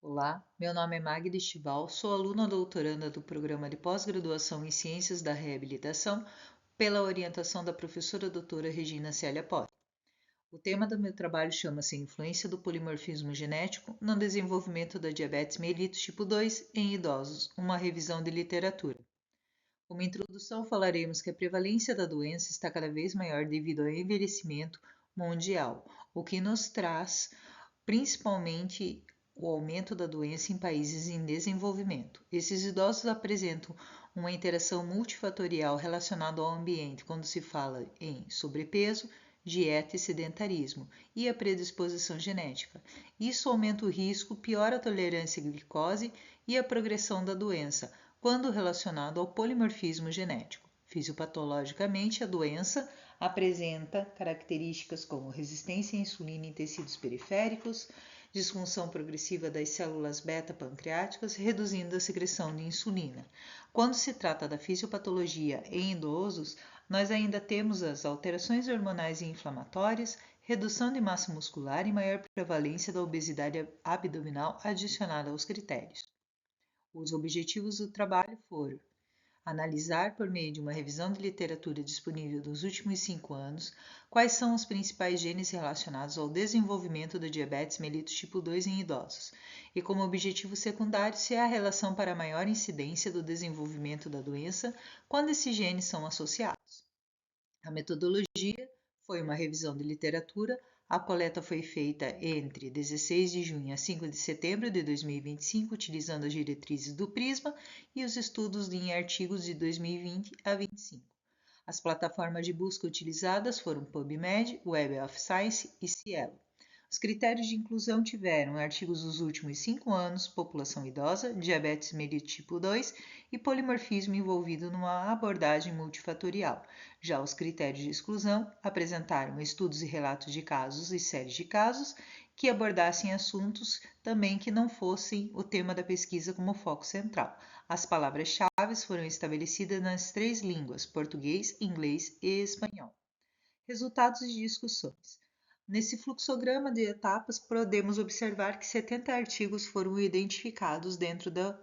Olá, meu nome é Magda Estival, sou aluna doutoranda do Programa de Pós-Graduação em Ciências da Reabilitação, pela orientação da professora doutora Regina Célia Poli. O tema do meu trabalho chama-se Influência do Polimorfismo Genético no Desenvolvimento da Diabetes Mellitus Tipo 2 em Idosos, uma revisão de literatura. Como introdução, falaremos que a prevalência da doença está cada vez maior devido ao envelhecimento mundial, o que nos traz principalmente o aumento da doença em países em desenvolvimento. Esses idosos apresentam uma interação multifatorial relacionada ao ambiente quando se fala em sobrepeso, dieta e sedentarismo, e a predisposição genética. Isso aumenta o risco, piora a tolerância à glicose e a progressão da doença, quando relacionado ao polimorfismo genético. Fisiopatologicamente, a doença apresenta características como resistência à insulina em tecidos periféricos, disfunção progressiva das células beta-pancreáticas, reduzindo a secreção de insulina. Quando se trata da fisiopatologia em idosos, nós ainda temos as alterações hormonais e inflamatórias, redução de massa muscular e maior prevalência da obesidade abdominal adicionada aos critérios. Os objetivos do trabalho foram analisar, por meio de uma revisão de literatura disponível dos últimos 5 anos, quais são os principais genes relacionados ao desenvolvimento da diabetes mellitus tipo 2 em idosos, e como objetivo secundário, se há relação para a maior incidência do desenvolvimento da doença quando esses genes são associados. A metodologia foi uma revisão de literatura. A coleta foi feita entre 16 de junho a 5 de setembro de 2025, utilizando as diretrizes do PRISMA e os estudos em artigos de 2020 a 25. As plataformas de busca utilizadas foram PubMed, Web of Science e Cielo. Os critérios de inclusão tiveram artigos dos últimos 5 anos, população idosa, diabetes mellitus tipo 2 e polimorfismo envolvido numa abordagem multifatorial. Já os critérios de exclusão apresentaram estudos e relatos de casos e séries de casos que abordassem assuntos também que não fossem o tema da pesquisa como foco central. As palavras-chave foram estabelecidas nas 3 línguas, português, inglês e espanhol. Resultados de discussões. Nesse fluxograma de etapas, podemos observar que 70 artigos foram identificados dentro das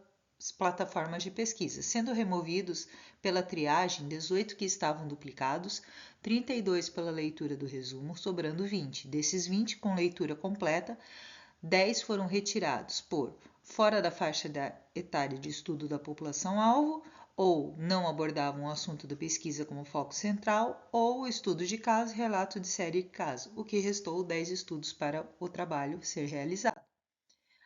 plataformas de pesquisa, sendo removidos pela triagem 18 que estavam duplicados, 32 pela leitura do resumo, sobrando 20. Desses 20 com leitura completa, 10 foram retirados por fora da faixa etária de estudo da população-alvo, ou não abordavam o assunto da pesquisa como foco central, ou estudo de caso e relato de série de caso, o que restou 10 estudos para o trabalho ser realizado.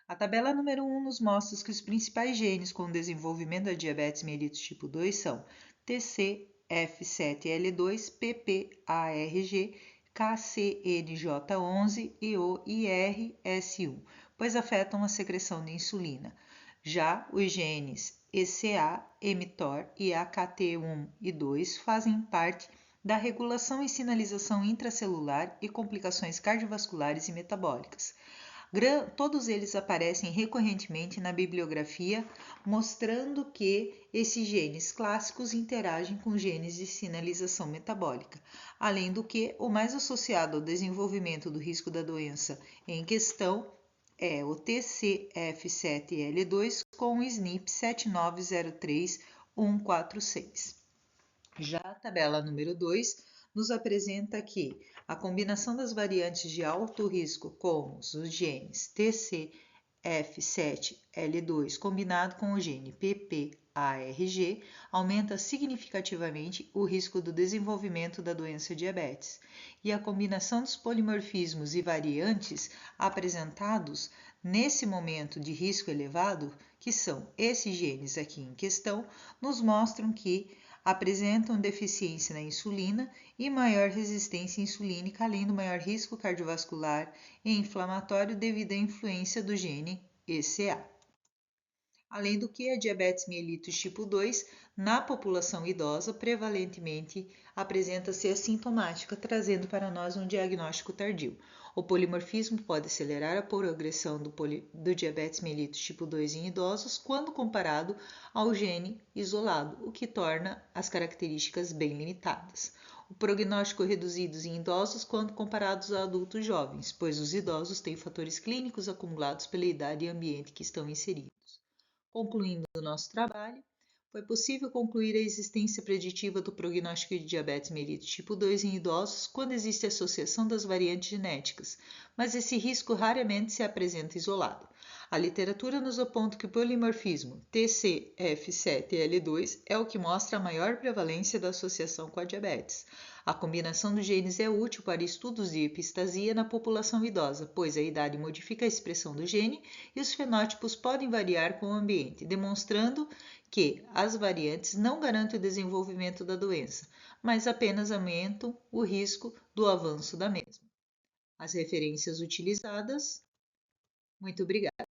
A tabela número 1 nos mostra que os principais genes com o desenvolvimento da diabetes mellitus tipo 2 são TCF7L2, PPARG, KCNJ11 e o IRS1, pois afetam a secreção de insulina. Já os genes ECA, mTOR e AKT1 e 2 fazem parte da regulação e sinalização intracelular e complicações cardiovasculares e metabólicas. Todos eles aparecem recorrentemente na bibliografia, mostrando que esses genes clássicos interagem com genes de sinalização metabólica. Além do que, o mais associado ao desenvolvimento do risco da doença em questão é o TCF7L2 com o SNP 7903146. Já a tabela número 2 nos apresenta que a combinação das variantes de alto risco, como os genes TCF7L2 combinado com o gene PPARG, aumenta significativamente o risco do desenvolvimento da doença diabetes. E a combinação dos polimorfismos e variantes apresentados nesse momento de risco elevado, que são esses genes aqui em questão, nos mostram que apresentam deficiência na insulina e maior resistência insulínica, além do maior risco cardiovascular e inflamatório devido à influência do gene ECA. Além do que, a diabetes mellitus tipo 2, na população idosa, prevalentemente apresenta-se assintomática, trazendo para nós um diagnóstico tardio. O polimorfismo pode acelerar a progressão do diabetes mellitus tipo 2 em idosos quando comparado ao gene isolado, o que torna as características bem limitadas. o prognóstico reduzido em idosos quando comparados a adultos jovens, pois os idosos têm fatores clínicos acumulados pela idade e ambiente que estão inseridos. Concluindo o nosso trabalho, foi possível concluir a existência preditiva do prognóstico de diabetes mellitus tipo 2 em idosos quando existe associação das variantes genéticas, mas esse risco raramente se apresenta isolado. A literatura nos aponta que o polimorfismo TCF7L2 é o que mostra a maior prevalência da associação com a diabetes. A combinação dos genes é útil para estudos de epistasia na população idosa, pois a idade modifica a expressão do gene e os fenótipos podem variar com o ambiente, demonstrando que as variantes não garantem o desenvolvimento da doença, mas apenas aumentam o risco do avanço da mesma. As referências utilizadas. Muito obrigada.